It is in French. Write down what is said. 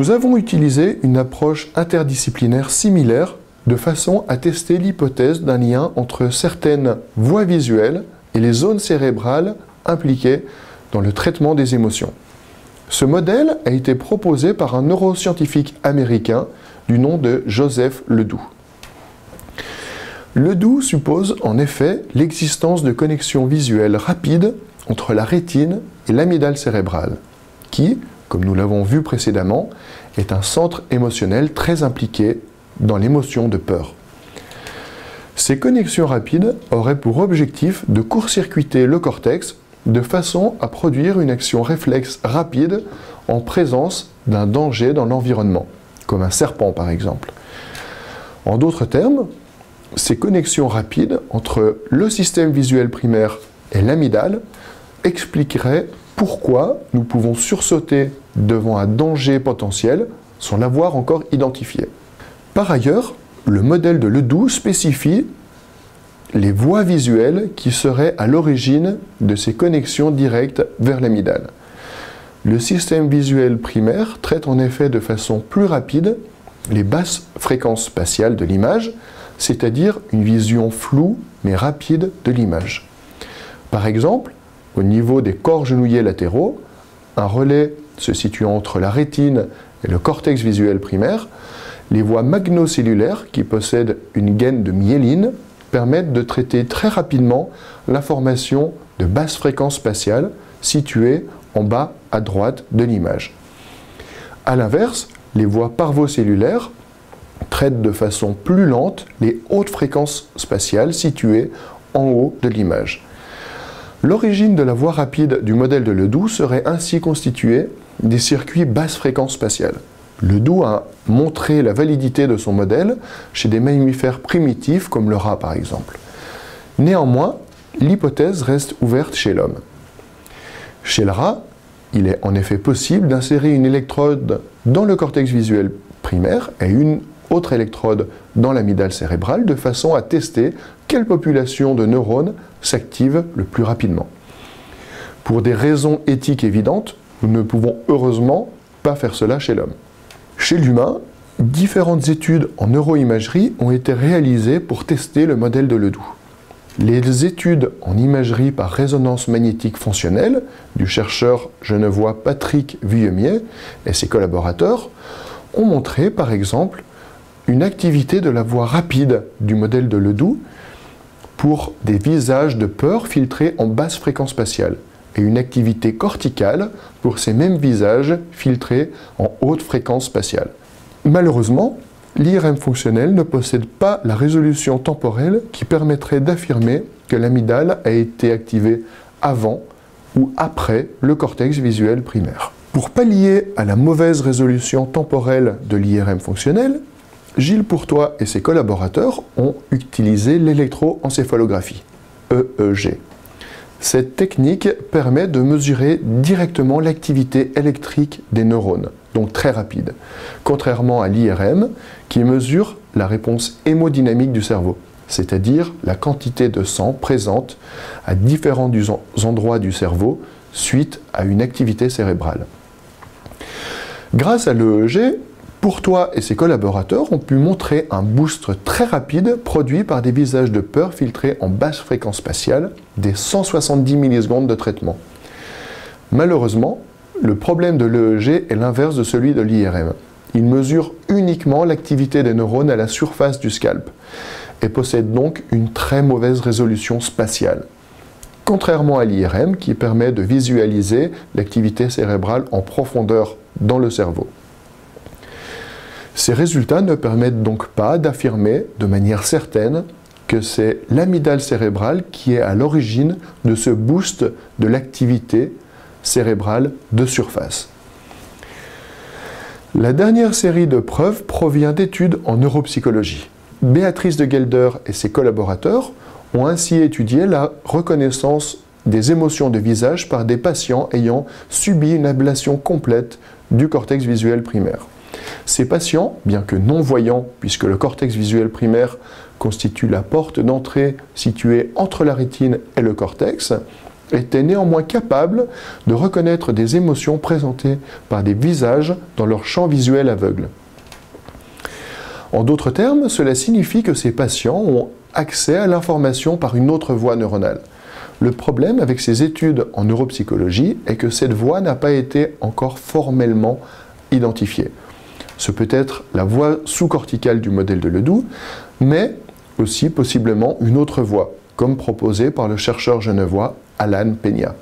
Nous avons utilisé une approche interdisciplinaire similaire de façon à tester l'hypothèse d'un lien entre certaines voies visuelles et les zones cérébrales impliquées dans le traitement des émotions. Ce modèle a été proposé par un neuroscientifique américain du nom de Joseph Ledoux. Ledoux suppose en effet l'existence de connexions visuelles rapides entre la rétine et l'amygdale cérébrale, qui, comme nous l'avons vu précédemment, est un centre émotionnel très impliqué dans l'émotion de peur. Ces connexions rapides auraient pour objectif de court-circuiter le cortex de façon à produire une action réflexe rapide en présence d'un danger dans l'environnement, comme un serpent par exemple. En d'autres termes, ces connexions rapides entre le système visuel primaire et l'amygdale expliqueraient pourquoi nous pouvons sursauter devant un danger potentiel sans l'avoir encore identifié. Par ailleurs, le modèle de Ledoux spécifie les voies visuelles qui seraient à l'origine de ces connexions directes vers l'amygdale. Le système visuel primaire traite en effet de façon plus rapide les basses fréquences spatiales de l'image, c'est-à-dire une vision floue mais rapide de l'image. Par exemple, au niveau des corps genouillés latéraux, un relais se situant entre la rétine et le cortex visuel primaire, les voies magnocellulaires qui possèdent une gaine de myéline permettent de traiter très rapidement l'information de basse fréquence spatiale située en bas à droite de l'image. A l'inverse, les voies parvocellulaires traitent de façon plus lente les hautes fréquences spatiales situées en haut de l'image. L'origine de la voie rapide du modèle de Ledoux serait ainsi constituée des circuits basse fréquence spatiale. Ledoux a montré la validité de son modèle chez des mammifères primitifs comme le rat par exemple. Néanmoins, l'hypothèse reste ouverte chez l'homme. Chez le rat, il est en effet possible d'insérer une électrode dans le cortex visuel primaire et une autre électrode dans l'amygdale cérébrale de façon à tester quelle population de neurones s'active le plus rapidement. Pour des raisons éthiques évidentes, nous ne pouvons heureusement pas faire cela chez l'homme. Chez l'humain, différentes études en neuroimagerie ont été réalisées pour tester le modèle de Ledoux. Les études en imagerie par résonance magnétique fonctionnelle du chercheur genevois Patrick Vuillemier et ses collaborateurs ont montré par exemple une activité de la voie rapide du modèle de Ledoux pour des visages de peur filtrés en basse fréquence spatiale et une activité corticale pour ces mêmes visages filtrés en haute fréquence spatiale. Malheureusement, l'IRM fonctionnel ne possède pas la résolution temporelle qui permettrait d'affirmer que l'amygdale a été activée avant ou après le cortex visuel primaire. Pour pallier à la mauvaise résolution temporelle de l'IRM fonctionnel, Gilles Pourtois et ses collaborateurs ont utilisé l'électroencéphalographie, EEG. Cette technique permet de mesurer directement l'activité électrique des neurones, donc très rapide, contrairement à l'IRM qui mesure la réponse hémodynamique du cerveau, c'est-à-dire la quantité de sang présente à différents endroits du cerveau suite à une activité cérébrale. Grâce à l'EEG, Pourtois et ses collaborateurs ont pu montrer un boost très rapide produit par des visages de peur filtrés en basse fréquence spatiale dès 170 millisecondes de traitement. Malheureusement, le problème de l'EEG est l'inverse de celui de l'IRM. Il mesure uniquement l'activité des neurones à la surface du scalp et possède donc une très mauvaise résolution spatiale, contrairement à l'IRM qui permet de visualiser l'activité cérébrale en profondeur dans le cerveau. Ces résultats ne permettent donc pas d'affirmer de manière certaine que c'est l'amygdale cérébrale qui est à l'origine de ce boost de l'activité cérébrale de surface. La dernière série de preuves provient d'études en neuropsychologie. Béatrice de Gelder et ses collaborateurs ont ainsi étudié la reconnaissance des émotions de visage par des patients ayant subi une ablation complète du cortex visuel primaire. Ces patients, bien que non-voyants, puisque le cortex visuel primaire constitue la porte d'entrée située entre la rétine et le cortex, étaient néanmoins capables de reconnaître des émotions présentées par des visages dans leur champ visuel aveugle. En d'autres termes, cela signifie que ces patients ont accès à l'information par une autre voie neuronale. Le problème avec ces études en neuropsychologie est que cette voie n'a pas été encore formellement identifiée. Ce peut être la voie sous-corticale du modèle de Ledoux, mais aussi possiblement une autre voie, comme proposé par le chercheur genevois Alan Peña.